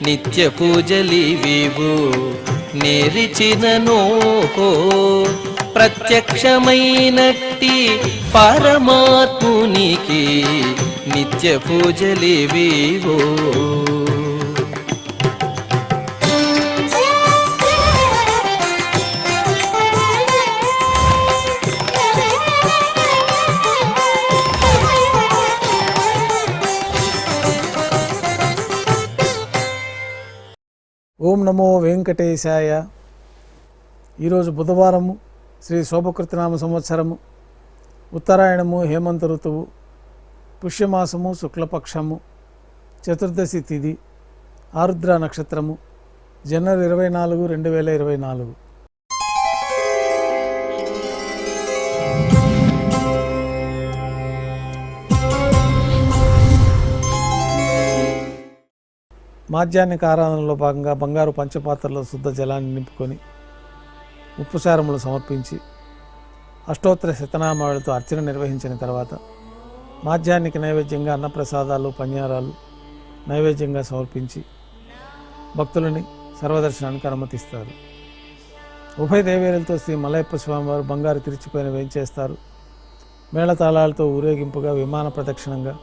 నిత్య పూజలివివు నేరిచిననో ప్రత్యక్షమైనట్టి పరమాత్మునికి నిత్య పూజలివివో. ఓం నమో వెంకటేశాయ. ఈరోజు బుధవారము, శ్రీ శోభకృతనామ సంవత్సరము, ఉత్తరాయణము, హేమంత ఋతువు, పుష్యమాసము, శుక్లపక్షము, చతుర్దశి తిథి, ఆరుద్ర నక్షత్రము, జనవరి 24, 2024. మాధ్యాహ్నిక ఆరాధనలో భాగంగా బంగారు పంచపాత్రలో శుద్ధ జలాన్ని నింపుకొని ఉప్పుచారములు సమర్పించి అష్టోత్తర శతనామాలతో అర్చన నిర్వహించిన తర్వాత మాధ్యాహ్నిక నైవేద్యంగా అన్నప్రసాదాలు, పన్యారాలు నైవేద్యంగా సమర్పించి భక్తులని సర్వదర్శనానికి అనుమతిస్తారు. ఉభయ దేవేరులతో శ్రీ మలయప్ప స్వామివారు బంగారు తిరిచిపోయిన వేంచేస్తారు. మేళతాళాలతో ఊరేగింపుగా విమాన ప్రదక్షిణంగా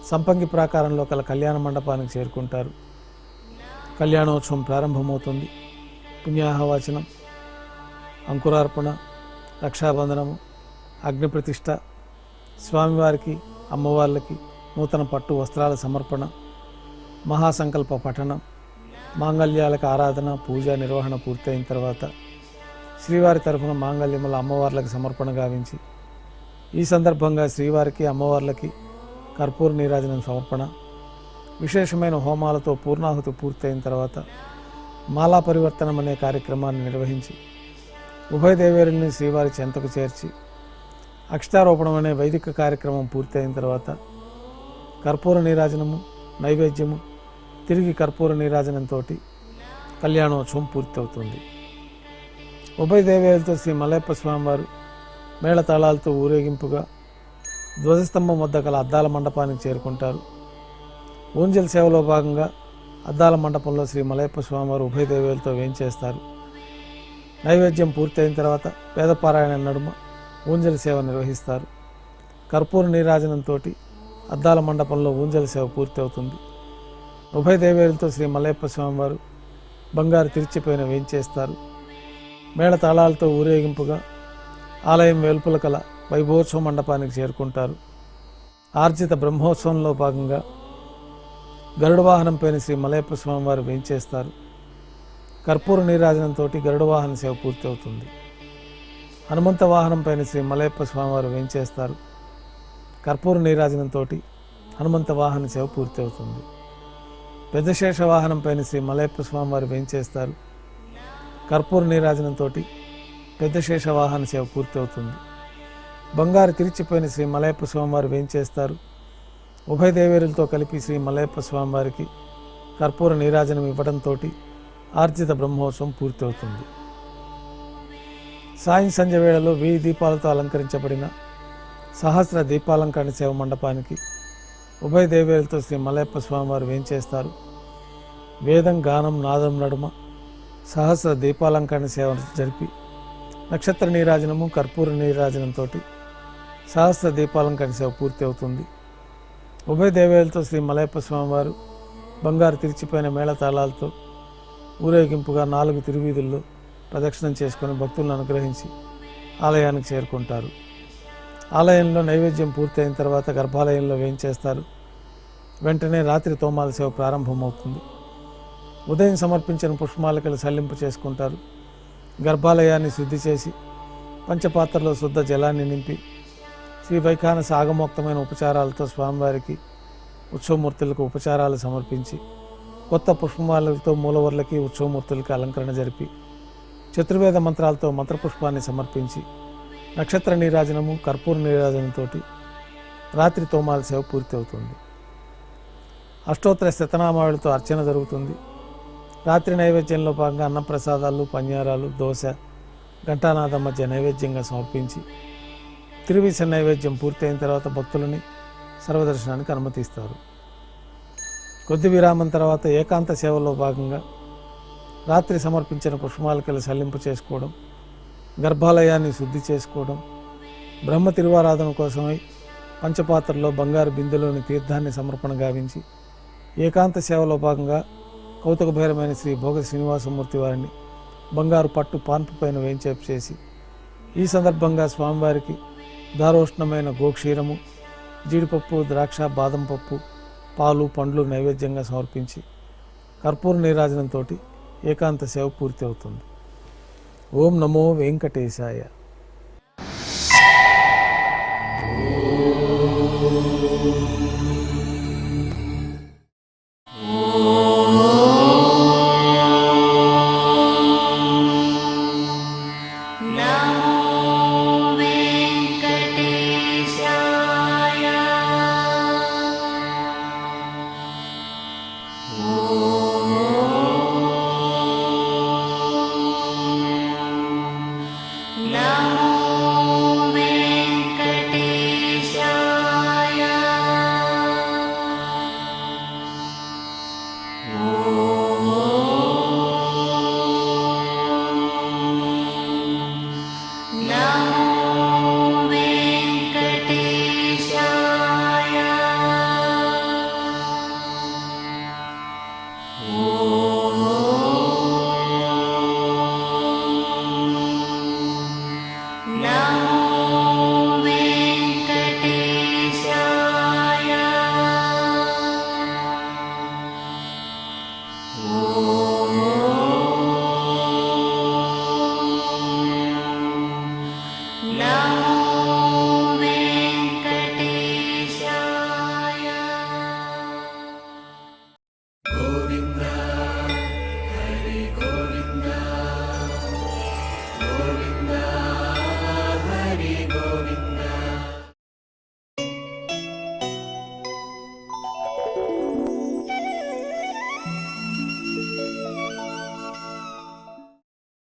సంపంగి ప్రాకారంలో కల కళ్యాణ మండపానికి చేరుకుంటారు. కళ్యాణోత్సవం ప్రారంభమవుతుంది. పుణ్యాహవాచనం, అంకురార్పణ, రక్షాబంధనము, అగ్నిప్రతిష్ఠ, స్వామివారికి అమ్మవార్లకి నూతన పట్టు వస్త్రాల సమర్పణ, మహాసంకల్ప పఠనం, మాంగళ్యాలకు ఆరాధన, పూజ నిర్వహణ పూర్తయిన తర్వాత శ్రీవారి తరఫున మాంగళ్యముల అమ్మవార్లకు సమర్పణ గావించి ఈ సందర్భంగా శ్రీవారికి అమ్మవార్లకి కర్పూర నీరాజనం సమర్పణ, విశేషమైన హోమాలతో పూర్ణాహుతి పూర్తయిన తర్వాత మాలా పరివర్తనం అనే కార్యక్రమాన్ని నిర్వహించి ఉభయ దేవేరుల్ని శ్రీవారి చెంతకు చేర్చి అక్షతారోపణం అనే వైదిక కార్యక్రమం పూర్తయిన తర్వాత కర్పూర నీరాజనము, నైవేద్యము, తిరిగి కర్పూర నీరాజనంతో కళ్యాణోత్సవం పూర్తవుతుంది. ఉభయ దేవేరులతో శ్రీ మలయప్ప స్వామివారు మేళతాళాలతో ఊరేగింపుగా ధ్వజస్తంభం వద్ద గల అద్దాల మండపానికి చేరుకుంటారు. ఊంజల్ సేవలో భాగంగా అద్దాల మండపంలో శ్రీ మలయప్ప స్వామివారు ఉభయ దేవేలతో వేంచేస్తారు. నైవేద్యం పూర్తయిన తర్వాత వేదపారాయణ నడుమ ఊంజల్ సేవ నిర్వహిస్తారు. కర్పూర నీరాజనంతో అద్దాల మండపంలో ఊంజల్ సేవ పూర్తి అవుతుంది. ఉభయ దేవేలతో శ్రీ మలయప్ప స్వామివారు బంగారు తిరిచిపోయిన వేంచేస్తారు. మేళతాళాలతో ఊరేగింపుగా ఆలయం వెలుపల కల వైభవోత్సవ మండపానికి చేరుకుంటారు. ఆర్జిత బ్రహ్మోత్సవంలో భాగంగా గరుడ వాహనం పైన శ్రీ మలయప్ప స్వామివారు వేంచేస్తారు. కర్పూర నీరాజనంతో గరుడ వాహన సేవ పూర్తి అవుతుంది. హనుమంత వాహనం పైన శ్రీ మలయప్ప స్వామివారు వేంచేస్తారు. కర్పూర నీరాజనంతో హనుమంత వాహన సేవ పూర్తి అవుతుంది. పెద్దశేష వాహనం పైన శ్రీ మలయప్ప స్వామివారు వేంచేస్తారు. కర్పూర నీరాజనంతో పెద్దశేష వాహన సేవ పూర్తి అవుతుంది. బంగారు తిరిచిపోయిన శ్రీ మలయప్ప స్వామివారు వేంచేస్తారు. ఉభయ దేవేరులతో కలిపి శ్రీ మలయప్ప స్వామివారికి కర్పూర నీరాజనం ఇవ్వడంతో ఆర్జిత బ్రహ్మోత్సవం పూర్తి అవుతుంది. సాయం సంధ్య వేళలో 1000 దీపాలతో అలంకరించబడిన సహస్ర దీపాలంకరణ సేవ మండపానికి ఉభయ దేవేరులతో శ్రీ మలయప్ప స్వామివారు వేంచేస్తారు. వేదం, గానం, నాదం నడుమ సహస్ర దీపాలంకరణ సేవ జరిపి నక్షత్ర నీరాజనము, కర్పూర నీరాజనంతో సహస్ర దీపాలంకరణ సేవ పూర్తి అవుతుంది. ఉభయ దేవేలతో శ్రీ మలయప్ప స్వామివారు బంగారు తిరిచిపోయిన మేళతాళాలతో ఊరేగింపుగా 4 తిరువీధుల్లో ప్రదక్షిణం చేసుకుని భక్తులను అనుగ్రహించి ఆలయానికి చేరుకుంటారు. ఆలయంలో నైవేద్యం పూర్తయిన తర్వాత గర్భాలయంలో వేంచేస్తారు. వెంటనే రాత్రి తోమాల సేవ ప్రారంభమవుతుంది. ఉదయం సమర్పించిన పుష్పమాలికలు సల్లింపు చేసుకుంటారు. గర్భాలయాన్ని శుద్ధి చేసి పంచపాత్రలో శుద్ధ జలాన్ని నింపి శ్రీ వైఖానస ఆగమోక్తమైన ఉపచారాలతో స్వామివారికి ఉత్సవమూర్తులకు ఉపచారాలు సమర్పించి కొత్త పుష్పమాలతో మూలవర్లకి ఉత్సవమూర్తులకి అలంకరణ జరిపి చతుర్వేద మంత్రాలతో మంత్రపుష్పాన్ని సమర్పించి నక్షత్ర నీరాజనము, కర్పూర నీరాజనంతో రాత్రి తోమాల సేవ పూర్తి అవుతుంది. అష్టోత్తర శతనామావళితో అర్చన జరుగుతుంది. రాత్రి నైవేద్యంలో భాగంగా అన్నప్రసాదాలు, పన్యారాలు, దోశ, ఘంటానాదం మధ్య నైవేద్యంగా సమర్పించి తిరువిస నైవేద్యం పూర్తయిన తర్వాత భక్తులని సర్వదర్శనానికి అనుమతిస్తారు. కొద్ది విరామం తర్వాత ఏకాంత సేవలో భాగంగా రాత్రి సమర్పించిన పుష్పమాలికలు సల్లింపు చేసుకోవడం, గర్భాలయాన్ని శుద్ధి చేసుకోవడం, బ్రహ్మ తిరువారాధన కోసమై పంచపాత్రలో బంగారు బిందెలోని తీర్థాన్ని సమర్పణ గావించి ఏకాంత సేవలో భాగంగా కౌతుకభైరమైన శ్రీ భోగ శ్రీనివాసమూర్తి వారిని బంగారు పట్టు పాన్పు పైన వేంచేపు చేసి ఈ సందర్భంగా స్వామివారికి దారోష్ణమైన గోక్షీరము, జీడిపప్పు, ద్రాక్ష, బాదం పప్పు, పాలు, పండ్లు నైవేద్యంగా సమర్పించి కర్పూర నీరాజనంతో ఏకాంత సేవ పూర్తి అవుతుంది. ఓం నమో వెంకటేశాయ. Oh